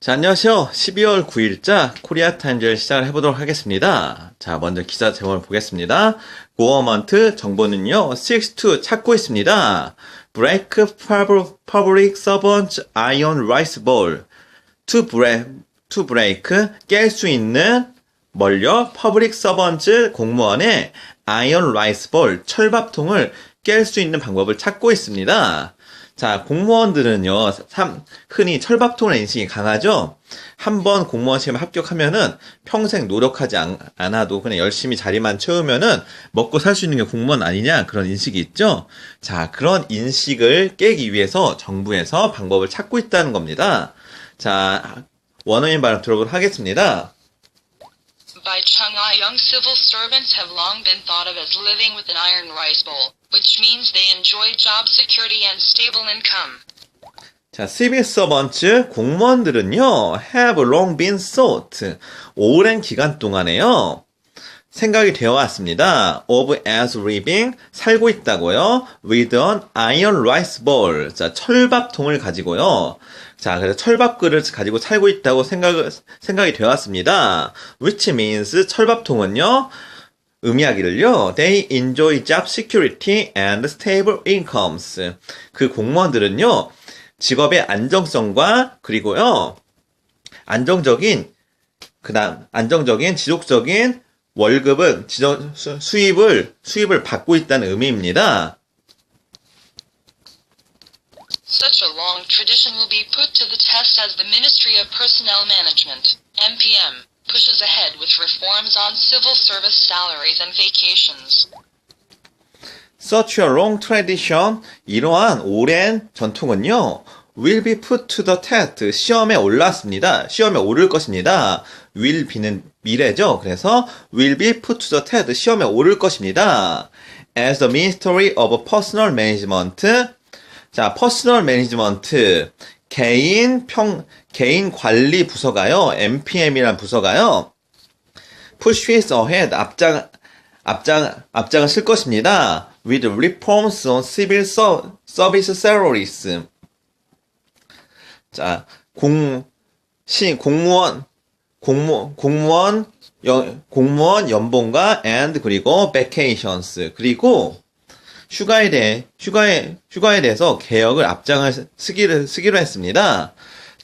자, 안녕하세요. 12월 9일자 코리아 타임즈를 시작을 해보도록 하겠습니다. 자, 먼저 기사 제목을 보겠습니다. 고어먼트 정보는요, 6-2 찾고 있습니다. Break public servants iron rice bowl. To break, 깰 수 있는 뭘요? Public servants 공무원의 iron rice bowl, 철밥통을 깰 수 있는 방법을 찾고 있습니다. 자, 공무원들은요, 흔히 철밥통을 인식이 강하죠? 한번 공무원 시험에 합격하면은 평생 노력하지 않아도 그냥 열심히 자리만 채우면은 먹고 살 수 있는 게 공무원 아니냐? 그런 인식이 있죠? 자, 그런 인식을 깨기 위해서 정부에서 방법을 찾고 있다는 겁니다. 자, 원어민 발음 들어보도록 하겠습니다. By Chung young civil servants have long been thought of as living with an iron rice bowl, which means they enjoy job security and stable income. 자, civil servants, 공무원들은요, have long been thought, 오랜 기간 동안에요, 생각이 되어 왔습니다. of as living, 살고 있다고요. with an iron rice bowl, 자, 철밥통을 가지고요. 자, 그래서 철밥 그릇을 가지고 살고 있다고 생각이 되어 왔습니다. which means, 철밥통은요, 의미하기를요, they enjoy job security and stable incomes. 그 공무원들은요, 직업의 안정성과, 그리고요, 안정적인, 지속적인 월급은, 수입을 받고 있다는 의미입니다. Such a long tradition will be put to the test as the Ministry of Personnel Management, MPM, pushes ahead with reforms on civil service salaries and vacations. Such a long tradition, 이러한 오랜 전통은요, will be put to the test, 시험에 올랐습니다. 시험에 오를 것입니다. will be는 미래죠. 그래서 will be put to the test, 시험에 오를 것입니다. As the Ministry of Personnel Management, 자, 퍼스널 매니지먼트, 개인 관리 부서가요, MPM이란 부서가요, pushes ahead, 앞장을 쓸 것입니다. with reforms on civil service salaries. 자, 공무원 연봉과 and 그리고 vacations, 그리고 휴가에 대해서 개혁을 앞장을 쓰기로 했습니다.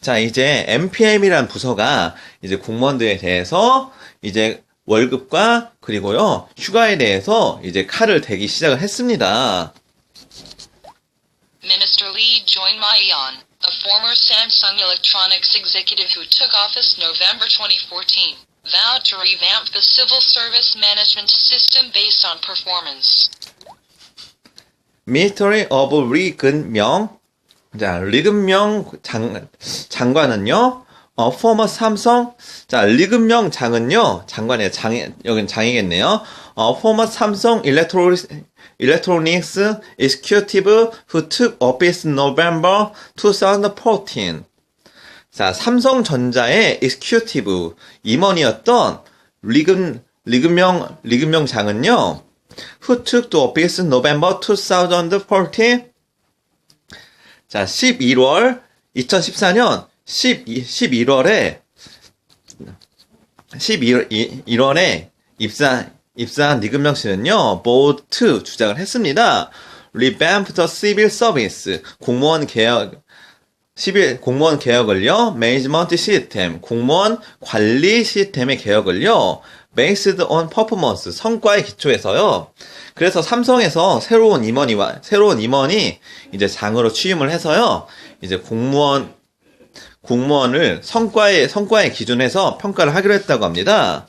자, 이제 MPM이란 부서가 이제 공무원들에 대해서 이제 월급과 그리고요, 휴가에 대해서 이제 칼을 대기 시작을 했습니다. Minister Lee Join-ma-yeon, a former Samsung Electronics executive who took office November 2014, vowed to revamp the civil service management system based on performance. Ministry of 리근명, 자, 리근명 장관은요, former 삼성, 자, 리근명 장은요, 장관의 여긴 장이겠네요. former 삼성 electronics executive who took office November 2014. 자, 삼성전자의 executive 임원이었던 리근명 장은요, who took the office November 2014. 자, 2014년 11월에 입사한 리근명 씨는요, bold 주장을 했습니다. revamp the civil service, 공무원 개혁을요, management system, 공무원 관리 시스템의 개혁을요, based on performance, 성과에 기초해서요. 그래서 삼성에서 새로운 임원이 이제 장으로 취임을 해서요, 이제 공무원을 성과에 기준해서 평가를 하기로 했다고 합니다.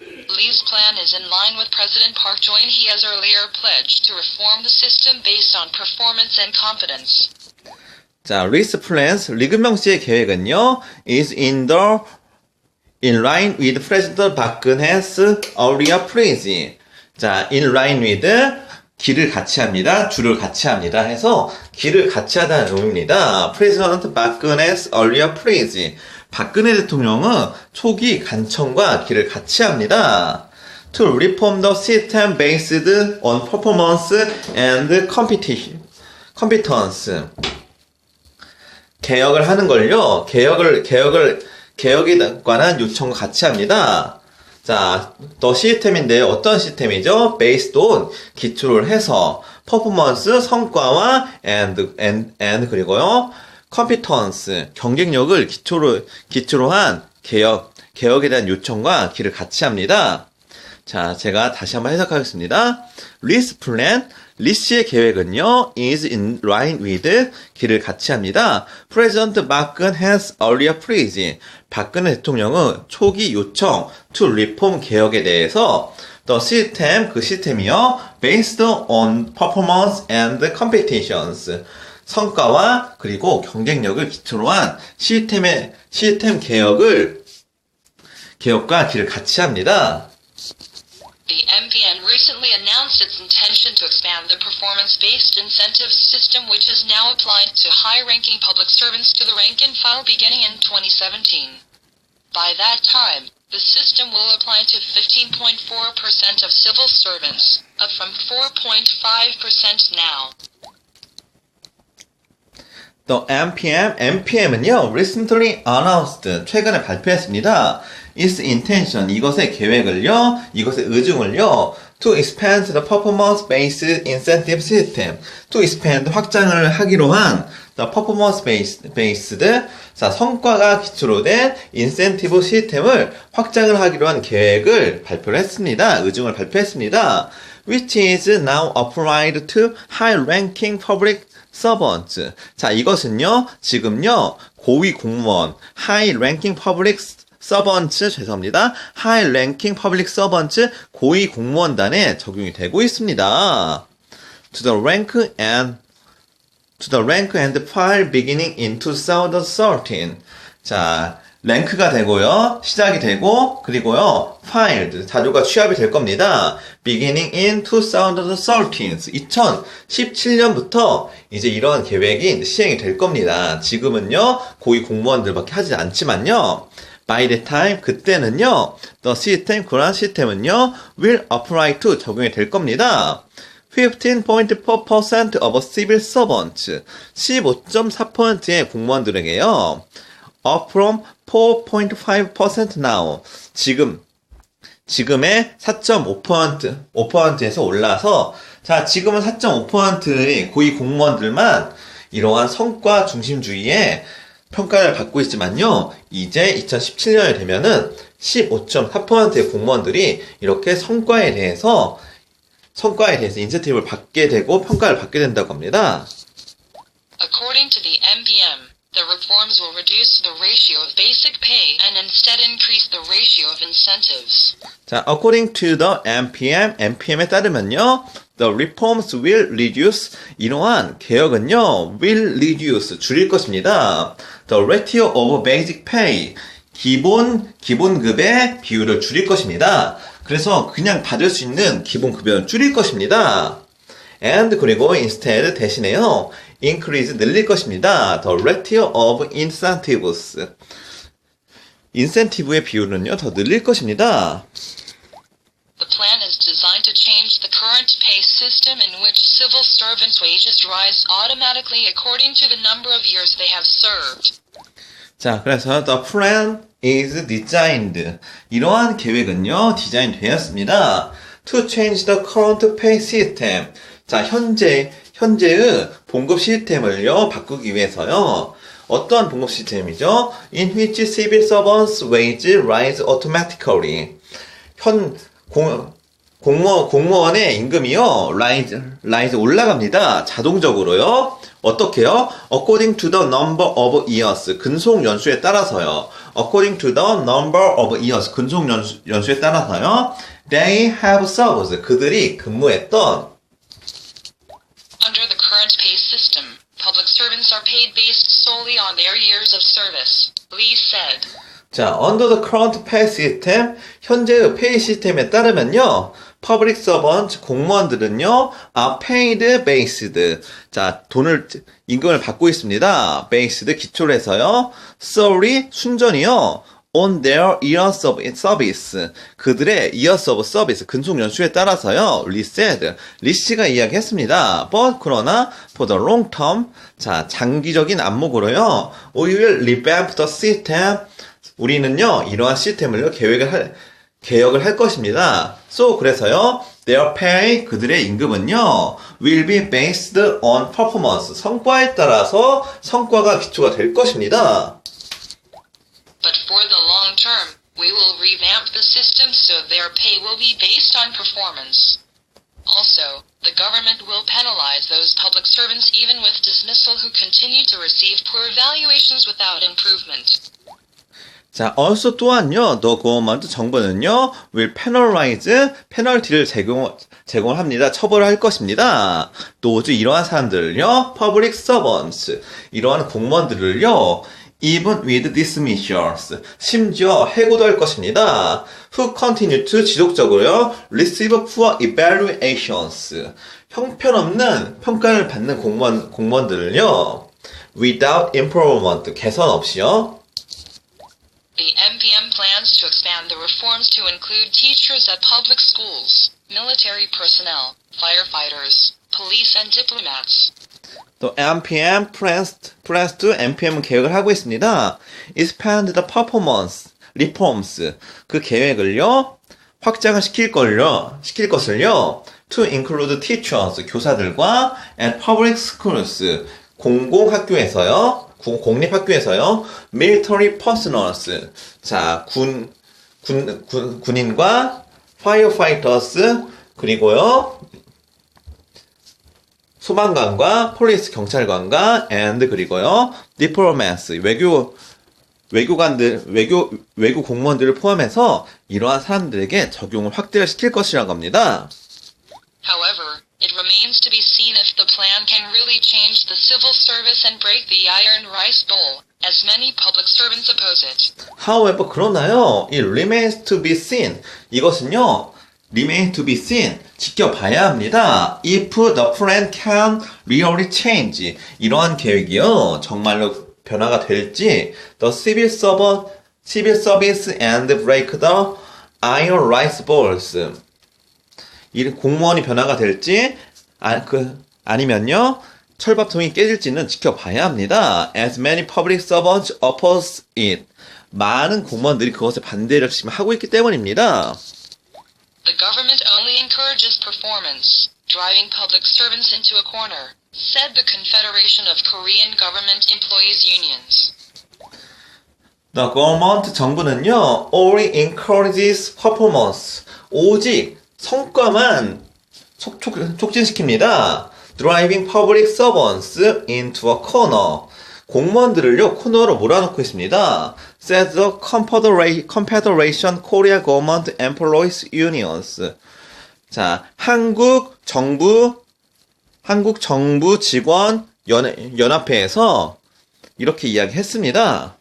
Lee's plan is in line with President Park Geun-hye has earlier pledged to reform the system based on performance and competence. 자, Lee's plans, 리근명 씨의 계획은요, is in line with President Park-geun's earlier pledge. 자, in line with, 길을 같이 합니다. 줄을 같이 합니다. 해서 길을 같이 하다는 의미입니다. President Park-geun's earlier pledge. 박근혜 대통령은 초기 간청과 길을 같이 합니다. To reform the system based on performance and competence. 개혁을 하는 걸요. 개혁에 관한 요청과 같이 합니다. 자, 더 시스템인데 어떤 시스템이죠? based on 기초를 해서 퍼포먼스 성과와 and 그리고요 competence 경쟁력을 기초로 한 개혁에 대한 요청과 기를 같이 합니다. 자, 제가 다시 한번 해석하겠습니다. Lee's plan, 리스의 계획은요, is in line with 기를 같이 합니다. President 박근 has earlier pleased. 박근혜 대통령은 초기 요청 to reform 개혁에 대해서 the system, 그 시스템이요, based on performance and competitions. 성과와 그리고 경쟁력을 기초로 한 시스템 개혁과 기를 같이 합니다. The MPN recently announced its intention to expand the performance-based incentive system, which is now applied to high-ranking public servants to the rank and file beginning in 2017. By that time, the system will apply to 15.4% of civil servants, up from 4.5% now. The MPM은요, recently announced, 최근에 발표했습니다. its intention, 이것의 의중을요, to expand the performance-based incentive system, to expand, 확장을 하기로 한, the performance-based, 자, 성과가 기초로 된 인센티브 시스템을 확장을 하기로 한 계획을 발표를 했습니다. 의중을 발표했습니다. which is now applied to high-ranking public servants. 자, 이것은요, 지금요, 고위 공무원, high-ranking public servants, 죄송합니다. high-ranking public servants, 고위 공무원단에 적용이 되고 있습니다. to the rank and file beginning in 2013. 자, 랭크가 되고요, 시작이 되고, 그리고요, filed, 자료가 취합이 될 겁니다. beginning in 2013. 2017년부터 이제 이런 계획이 시행이 될 겁니다. 지금은요, 고위 공무원들밖에 하지 않지만요, by the time, 그때는요, the system, 그러한 시스템은요, will apply to, 적용이 될 겁니다. 15.4% of civil servants, 15.4%의 공무원들에게요, up from 4.5% now, 지금의 4.5%에서 올라서, 자, 지금은 4.5%의 고위 공무원들만 이러한 성과 중심주의의 평가를 받고 있지만요, 이제 2017년이 되면은 15.4%의 공무원들이 이렇게 성과에 대해서 인센티브를 받게 되고 평가를 받게 된다고 합니다. According to the MPM, the reforms will reduce the ratio of basic pay and instead increase the ratio of incentives. 자, according to the MPM에 따르면요, the reforms will reduce, 이러한 개혁은요, will reduce, 줄일 것입니다. The ratio of basic pay, 기본급의 비율을 줄일 것입니다. 그래서 그냥 받을 수 있는 기본급여는 줄일 것입니다. and 그리고 instead 대신에요, increase 늘릴 것입니다. The ratio of incentives, 인센티브의 비율은요, 더 늘릴 것입니다. The plan is designed to change the current pay system in which civil servants' wages rise automatically according to the number of years they have served. 자, 그래서 the plan is designed. 이러한 계획은요, 디자인 되었습니다. to change the current pay system. 자, 현재의 봉급 시스템을요, 바꾸기 위해서요. 어떤 봉급 시스템이죠? in which civil servants' wage rise automatically. 공무원의 임금이요, rise 올라갑니다. 자동적으로요. 어떻게요? according to the number of years. 근속 연수에 따라서요. according to the number of years. 근속 연수에 따라서요. they have served. 그들이 근무했던. Under the current pay system, public servants are paid based solely on their years of service, Lee said. 자, under the current pay system, 현재의 페이 시스템에 따르면요, public servant, 공무원들은요, are paid based. 자, 임금을 받고 있습니다. based, 기초로 해서요, solely, 순전히요, on their years of service. 그들의 years of service, 근속 연수에 따라서요. Lee said. 리 씨가 이야기했습니다. But 그러나 for the long term, 자 장기적인 안목으로요. We will revamp the system. 우리는요 이러한 시스템을요 개혁을 할 것입니다. So 그래서요. Their pay, 그들의 임금은요, will be based on performance. 성과에 따라서 성과가 기초가 될 것입니다. But for the long term, we will revamp the system so their pay will be based on performance. Also, the government will penalize those public servants even with dismissal who continue to receive poor evaluations without improvement. 자, also 또한요, the government, 정부는요, will penalize, 페널티를 제공을 합니다. 처벌을 할 것입니다. 또주 이러한 사람들을요, public servants, 이러한 공무원들을요, even with dismissals, 심지어 해고도 할 것입니다. who continue to 지속적으로요, receive poor evaluations, 형편없는 평가를 받는 공무원들을요, without improvement, 개선 없이요, The MPM plans to expand the reforms to include teachers at public schools, military personnel, firefighters, police and diplomats. 또 MPM plans to MPM은 계획을 하고 있습니다. Expand the performance reforms 그 계획을요 확장을 시킬 것을요 to include teachers 교사들과 and public schools 공공학교에서요 공립학교에서요 military personnels 자 군인과 firefighters 그리고요 소방관과 폴리스 경찰관과 and 그리고요 diplomats 외교 공무원들을 포함해서 이러한 사람들에게 적용을 확대를 시킬 것이라고 합니다. However, it remains to be seen if the plan can really change the civil service and break the iron rice bowl, as many public servants oppose it. However, 그러나요, it remains to be seen. 이것은요, remain to be seen. 지켜봐야 합니다. If the plan can really change. 이러한 계획이요, 정말로 변화가 될지, the civil service and break the iron rice balls. 이 공무원이 변화가 될지, 아니면요, 철밥통이 깨질지는 지켜봐야 합니다. As many public servants oppose it. 많은 공무원들이 그것에 반대를 지금 하고 있기 때문입니다. The government only encourages performance, driving public servants into a corner, said the Confederation of Korean Government Employees Unions. The government, 정부는요, only encourages performance. 오직 성과만 촉진시킵니다. Driving public servants into a corner. 공무원들을요, 코너로 몰아넣고 있습니다. Says the Confederation Korea Government Employees Unions. 자, 한국 정부 직원 연합회에서 이렇게 이야기했습니다.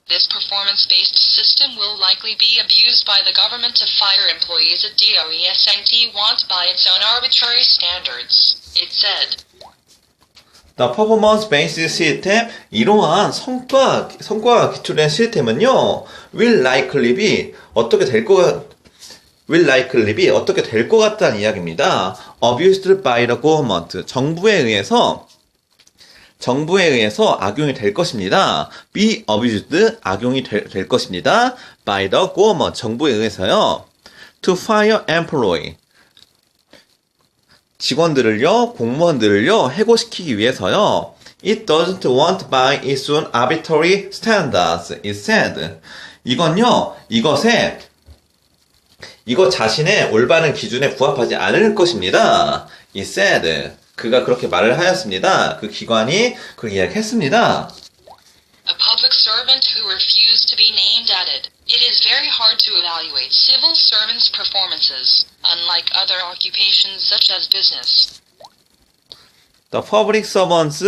This performance-based system will likely be abused by the government to fire employees at DOESNT want by its own arbitrary standards, it said. The performance-based system, 이러한 성과가 기초된 시스템은요, will likely be 어떻게 될 것 같다는 이야기입니다. Abused by the government, 정부에 의해서 악용이 될 것입니다. Be abused, 악용이 될 것입니다. By the government, 정부에 의해서요. To fire employee, 공무원들을요, 해고시키기 위해서요. It doesn't want by its own arbitrary standards, it said. 이것 자신의 올바른 기준에 부합하지 않을 것입니다. It said. 그가 그렇게 말을 하였습니다. 그 기관이 그렇게 이야기했습니다. A public servant who refused to be named added, "It is very hard to evaluate civil servants' performances, unlike other occupations such as business." The public servants,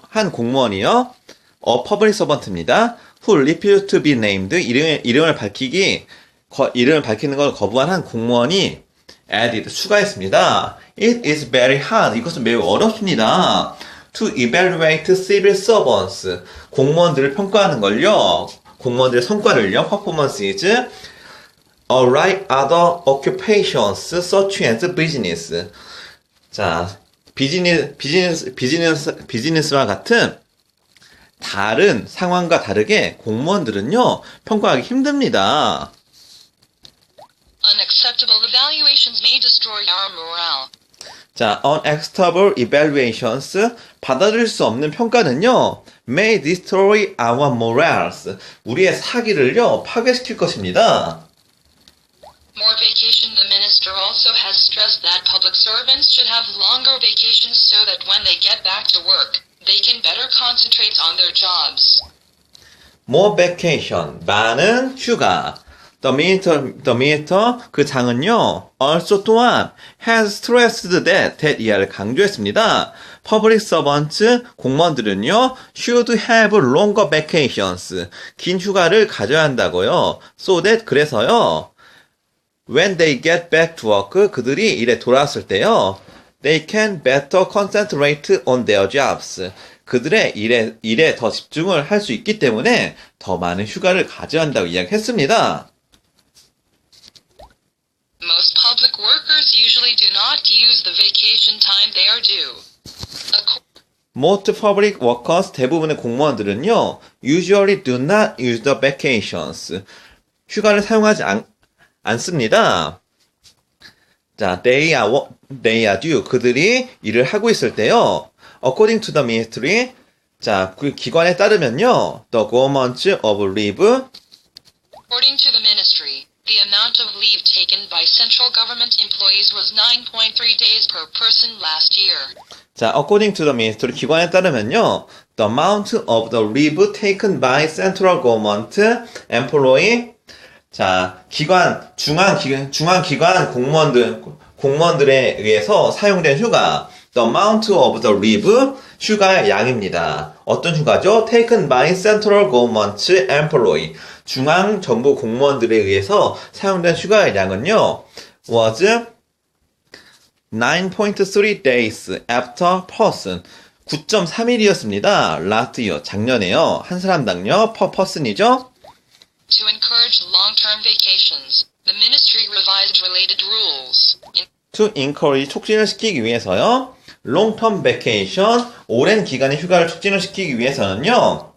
한 공무원이요. public servant입니다. Who refused to be named, 이름을 밝히는 걸 거부한 한 공무원이 added, 추가했습니다. It is very hard, 이것은 매우 어렵습니다. To evaluate civil servants, 공무원들을 평가하는 걸요. 공무원들의 성과를요. performances unlike other occupations such as business. 자, 비즈니스와 같은 다른 상황과 다르게 공무원들은요, 평가하기 힘듭니다. Unacceptable evaluations may destroy our morale. 자, unacceptable evaluations, 받아들일 수 없는 평가는요, may destroy our morals, 우리의 사기를요, 파괴시킬 것입니다. More vacation. The minister also has stressed that public servants should have longer vacations so that when they get back to work, they can better concentrate on their jobs. more vacation, 많은 휴가. The minister, 그 장은요, also 또한 has stressed that 이하를 강조했습니다. Public servants, 공무원들은요, should have longer vacations, 긴 휴가를 가져야 한다고요. So that, 그래서요, when they get back to work, 그들이 일에 돌아왔을 때요, they can better concentrate on their jobs. 그들의 일에 더 집중을 할 수 있기 때문에 더 많은 휴가를 가져야 한다고 이야기했습니다. Most public workers usually do not use the vacation time they are due. Most public workers, 대부분의 공무원들은요, usually do not use the vacations. 휴가를 사용하지 않습니다. 자, they are due. 그들이 일을 하고 있을 때요. According to the ministry, 자, 그 기관에 따르면요. The government of leave, According to the ministry, the amount of leave taken by central government employees was 9.3 days per person last year. 자, according to the ministry, 기관에 따르면요. The amount of the leave taken by central government employee, 자, 중앙기관 공무원들에 의해서 사용된 휴가, the amount of the leave, 휴가의 양입니다. 어떤 휴가죠? Taken by central government employee, 중앙정부 공무원들에 의해서 사용된 휴가의 양은요, was 9.3 days after person, 9.3일이었습니다. last year, 작년에요. 한 사람당요, per person이죠. To encourage long-term vacations, the ministry revised related rules. to encourage, 촉진을 시키기 위해서요. long-term vacation, 오랜 기간의 휴가를 촉진을 시키기 위해서는요.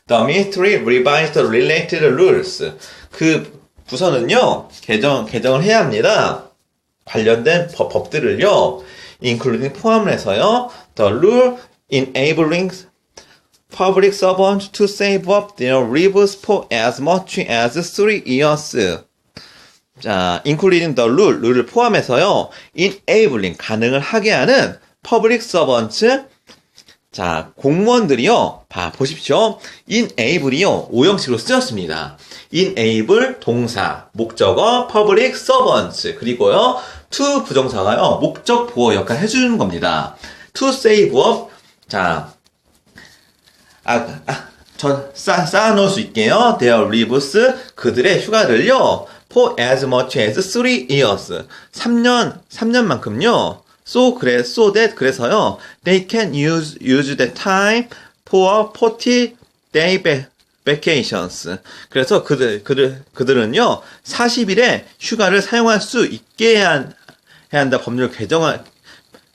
The ministry revised related rules. 그 부서는요. 개정을 해야 합니다. 관련된 법들을요. including 포함을 해서요. The rule enabling public servants to save up their leaves for as much as 3 years. 자, including the rule, 룰을 포함해서요. enabling, 가능을 하게 하는 public servants. 자, 공무원들이요. 보십시오. enable이요. 오형식으로 쓰였습니다. enable, 동사, 목적어, public servants. 그리고요. to 부정사가요. 목적 보호 역할을 해주는 겁니다. to save up. 자, 쌓아놓을 수 있게요. Their leaves, 그들의 휴가를요. For as much as 3 years. 3년만큼요. So that, 그래서요. They can use that time for 40-day vacations. 그래서 그들은요. 40일의 휴가를 사용할 수 있게 해야 한다.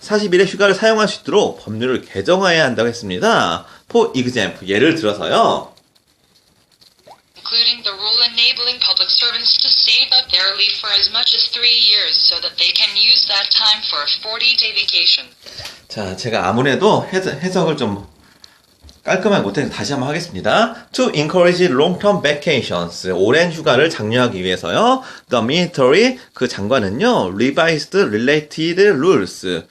40일의 휴가를 사용할 수 있도록 법률을 개정해야 한다고 했습니다. For example, 예를 들어서요. Including the rule enabling public servants to save up their leave for as much as 3 years so that they can use that time for a 40-day vacation. 자, 제가 아무래도 해석을 좀 깔끔하게 못해서 다시 한번 하겠습니다. To encourage long-term vacations, 오랜 휴가를 장려하기 위해서요. The military, 그 장관은요. Revised related rules.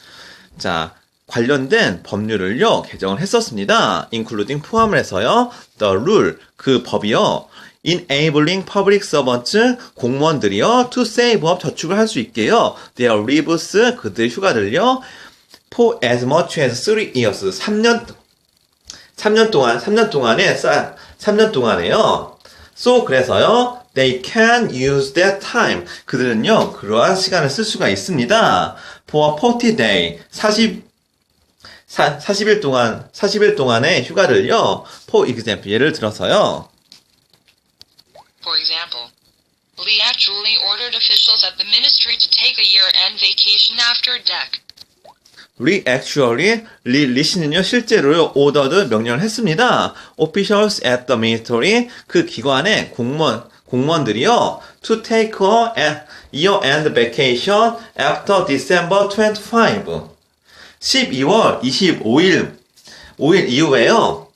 자, 관련된 법률을요. 개정을 했었습니다. including 포함을 해서요. The rule, 그 법이요. enabling public servants, 공무원들이요. to save up, 저축을 할 수 있게요. their leaves, 그들의 휴가를요. for as much as 3 years, 3년 동안에요. So, 그래서요. They can use that time. 그들은요. 그러한 시간을 쓸 수가 있습니다. For 40-day, 40일 동안의 휴가를요. For example, 예를 들어서요. For example, Lee actually ordered officials at the ministry to take a year-end vacation after DEC. 리씨는요, 실제로요, ordered 명령을 했습니다. officials at the ministry, 그 기관의 공무원들이요, to take a year-end vacation after December 25. 12월 25일 이후에요,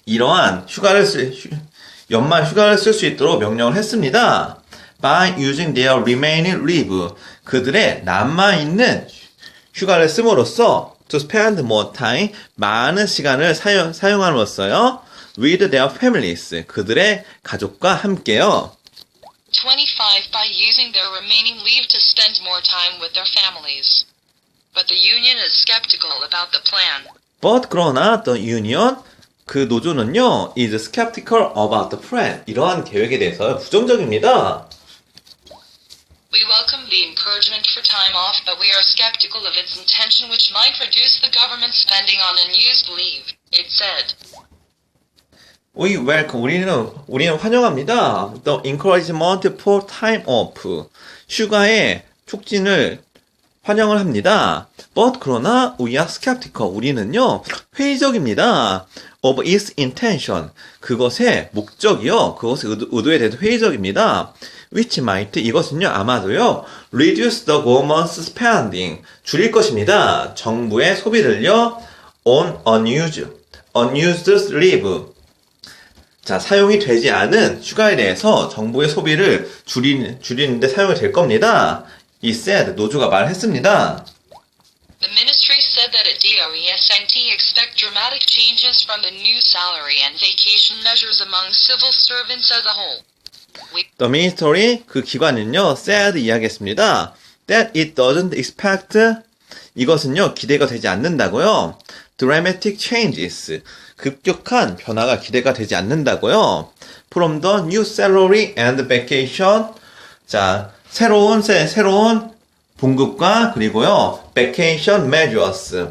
이러한 연말 휴가를 쓸 수 있도록 명령을 했습니다. By using their remaining leave, 그들의 남아있는 휴가를 씀으로써 to spend more time, 많은 시간을 사용함으로써요, with their families, 그들의 가족과 함께요. 25 by using their remaining leave to spend more time with their families. But the union is skeptical about the plan. But 그러나 the union, 그 노조는요, is skeptical about the plan, 이러한 계획에 대해서 부정적입니다. We welcome the encouragement for time off, but we are skeptical of its intention, which might reduce the government spending on unused leave, it said. We welcome, 우리는 환영합니다. The encouragement for time off, 휴가의 촉진을 환영을 합니다. But 그러나 we are skeptical, 우리는요, 회의적입니다. Of its intention, 그것의 목적이요, 그것의 의도에 대해서 회의적입니다. Which might, 이것은요, 아마도요, reduce the government's spending, 줄일 것입니다. 정부의 소비를요, on unused leave. 자, 사용이 되지 않은 휴가에 대해서 정부의 소비를 줄이는데 사용이 될 겁니다. It said, 노조가 말했습니다. The ministry said that at DOESNT expect dramatic changes from the new salary and vacation measures among civil servants as a whole. The ministry, 그 기관은요, said 이야기했습니다. That it doesn't expect, 이것은요, 기대가 되지 않는다고요. Dramatic changes, 급격한 변화가 기대가 되지 않는다고요. From the new salary and vacation, 자, 새로운 봉급과 그리고요, vacation measures,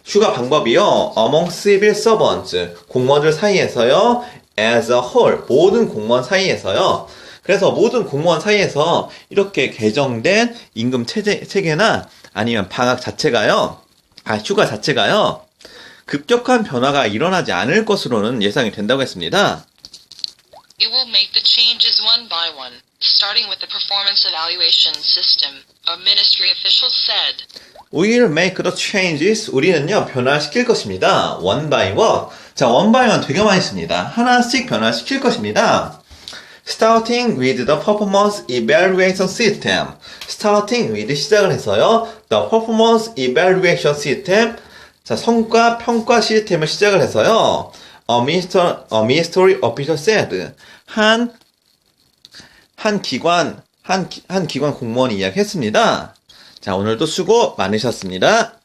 휴가 방법이요, among civil servants, 공무원들 사이에서요, as a whole, 모든 공무원 사이에서요. 그래서 모든 공무원 사이에서 이렇게 개정된 임금 체계나 아니면 방학 자체가요, 휴가 자체가요, 급격한 변화가 일어나지 않을 것으로는 예상이 된다고 했습니다. It will make the changes one by one, starting with the performance evaluation system, a ministry official said. We'll make the changes. 우리는요, 변화시킬 것입니다. One by one. 자, one by one 되게 많이 씁니다. 하나씩 변화시킬 것입니다. Starting with the performance evaluation system. Starting with 시작을 해서요, the performance evaluation system. 자, 성과 평가 시스템을 시작을 해서요, a ministry official said. 한 기관 공무원이 이야기했습니다. 자, 오늘도 수고 많으셨습니다.